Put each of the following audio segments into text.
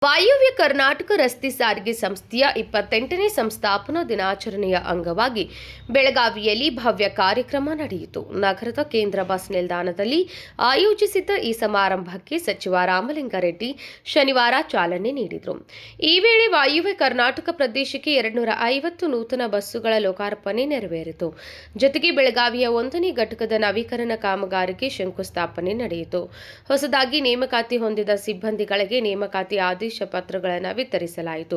ವಾಯುವ್ಯ ಕರ್ನಾಟಕ ರಸ್ತೆ ಸಾರಿಗೆ ಸಂಸ್ಥೆಯ 28ನೇ ಸಂಸ್ಥಾಪನಾ ದಿನಾಚರಣೆಯ ಅಂಗವಾಗಿ ಬೆಳಗಾವಿಯಲ್ಲಿ ಭವ್ಯ ಕಾರ್ಯಕ್ರಮ ನಡೆಯಿತು. ನಗರದ ಕೇಂದ್ರ ಬಸ್ ನಿಲ್ದಾಣದಲ್ಲಿ ಆಯೋಜಿಸಿದ್ದ ಈ ಸಮಾರಂಭಕ್ಕೆ ಸಚಿವ ರಾಮಲಿಂಗಾರೆಡ್ಡಿ ಶನಿವಾರ ಚಾಲನೆ ನೀಡಿದರು. ಈ ವೇಳೆ ವಾಯುವ್ಯ ಕರ್ನಾಟಕ ಪ್ರದೇಶಕ್ಕೆ 250 ನೂತನ ಬಸ್ಸುಗಳ ಲೋಕಾರ್ಪಣೆ ನೆರವೇರಿತು. ಜೊತೆಗೆ ಬೆಳಗಾವಿಯ 1ನೇ ಘಟಕದ ನವೀಕರಣ ಕಾಮಗಾರಿಗೆ ಶಂಕುಸ್ಥಾಪನೆ ನಡೆಯಿತು. ಹೊಸದಾಗಿ ನೇಮಕಾತಿ ಹೊಂದಿದ ಸಿಬ್ಬಂದಿಗಳಿಗೆ ನೇಮಕಾತಿ ಆದೇಶ ಪತ್ರಗಳನ್ನು ವಿತರಿಸಲಾಯಿತು.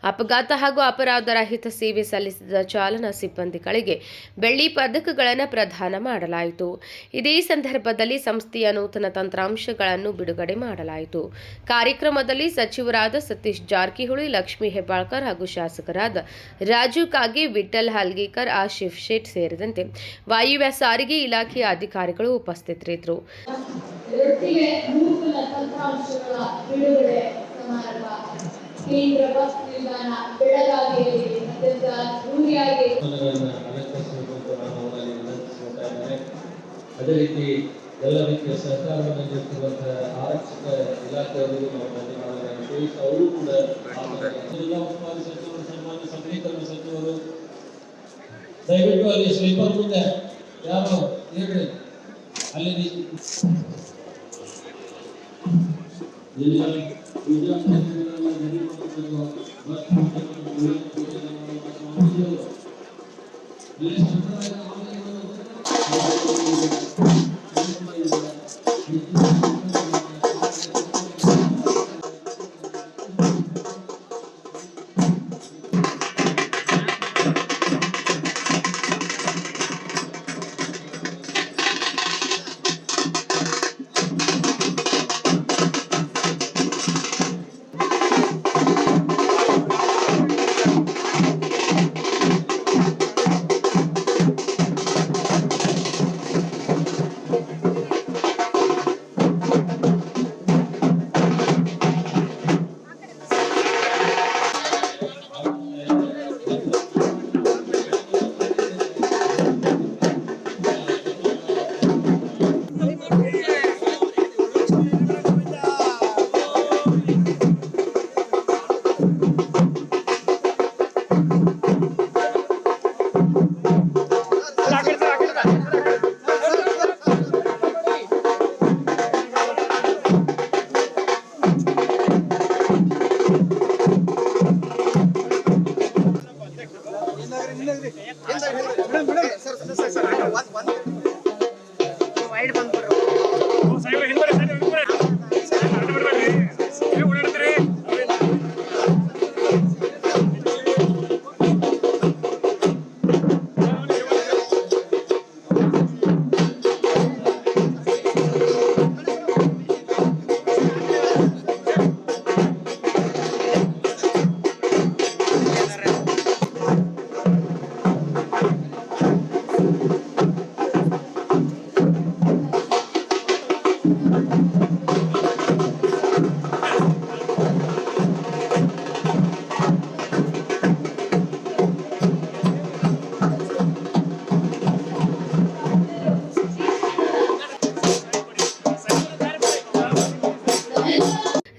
ಅಪಘಾತ ಹಾಗೂ ಅಪರಾಧ ರಹಿತ ಸೇವೆ ಸಲ್ಲಿಸಿದ ಚಾಲನಾ ಸಿಬ್ಬಂದಿಗಳಿಗೆ ಬೆಳ್ಳಿ ಪದಕಗಳನ್ನು ಪ್ರದಾನ ಮಾಡಲಾಯಿತು. ಇದೇ ಸಂದರ್ಭದಲ್ಲಿ ಸಂಸ್ಥೆಯ ನೂತನ ತಂತ್ರಾಂಶಗಳನ್ನು ಬಿಡುಗಡೆ ಮಾಡಲಾಯಿತು. ಕಾರ್ಯಕ್ರಮದಲ್ಲಿ ಸಚಿವರಾದ ಸತೀಶ್ ಜಾರಕಿಹೊಳಿ, ಲಕ್ಷ್ಮೀ ಹೆಬ್ಬಾಳ್ಕರ್ ಹಾಗೂ ಶಾಸಕರಾದ ರಾಜು ಕಾಗೆ, ವಿಠ್ಠಲ್ ಹಲ್ಗೇಕರ್, ಆಶಿಫ್ ಶೇಟ್ ಸೇರಿದಂತೆ ವಾಯುವ್ಯ ಸಾರಿಗೆ ಇಲಾಖೆಯ ಅಧಿಕಾರಿಗಳು ಉಪಸ್ಥಿತರಿದ್ದರು. ಕೇಂದ್ರ ಬಸ್ ನಿಲ್ದಾಣ ಬೆಳಗಾವಿಯಲ್ಲಿ ಅತ್ಯಂತ ರೂಢಿಯಾಗಿ ಅದೇ ರೀತಿ ಎಲ್ಲ ರೀತಿಯ ಸಹಕಾರವನ್ನು ನೀಡುತ್ತಿರುವಂತಹ ಆರಕ್ಷಕ ಇಲಾಖೆಯವರಿಗೂ ನಾವು ಧನ್ಯವಾದಗಳನ್ನು ಅವರು ಕೂಡ ಜಿಲ್ಲಾ ಉಸ್ತುವಾರಿ ಸಚಿವರು, ಸಾಮಾನ್ಯ ಸಬಲೀಕರಣ ಸಚಿವರು ದಯವಿಟ್ಟು ಅಲ್ಲಿ ಸ್ಲೀಪರ್ ಮುಂದೆ ಯಾರು ಹೇಳ್ರಿ ಅಲ್ಲಿ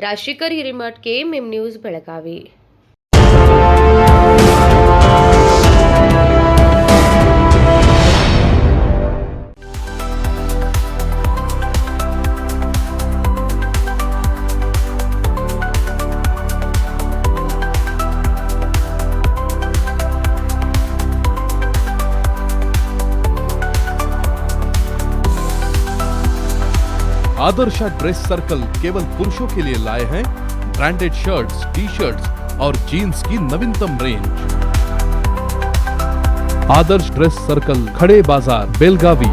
ರಾಜಶೇಖರ್ ಹಿರೇಮಠ್, KMM ನ್ಯೂಸ್, ಬೆಳಗಾವಿ. आदर्श ड्रेस सर्कल केवल पुरुषों के लिए लाए हैं ब्रांडेड शर्ट्स, टी-शर्ट्स और जीन्स की नवीनतम रेंज। आदर्श ड्रेस सर्कल, खड़े बाजार, बेलगावी।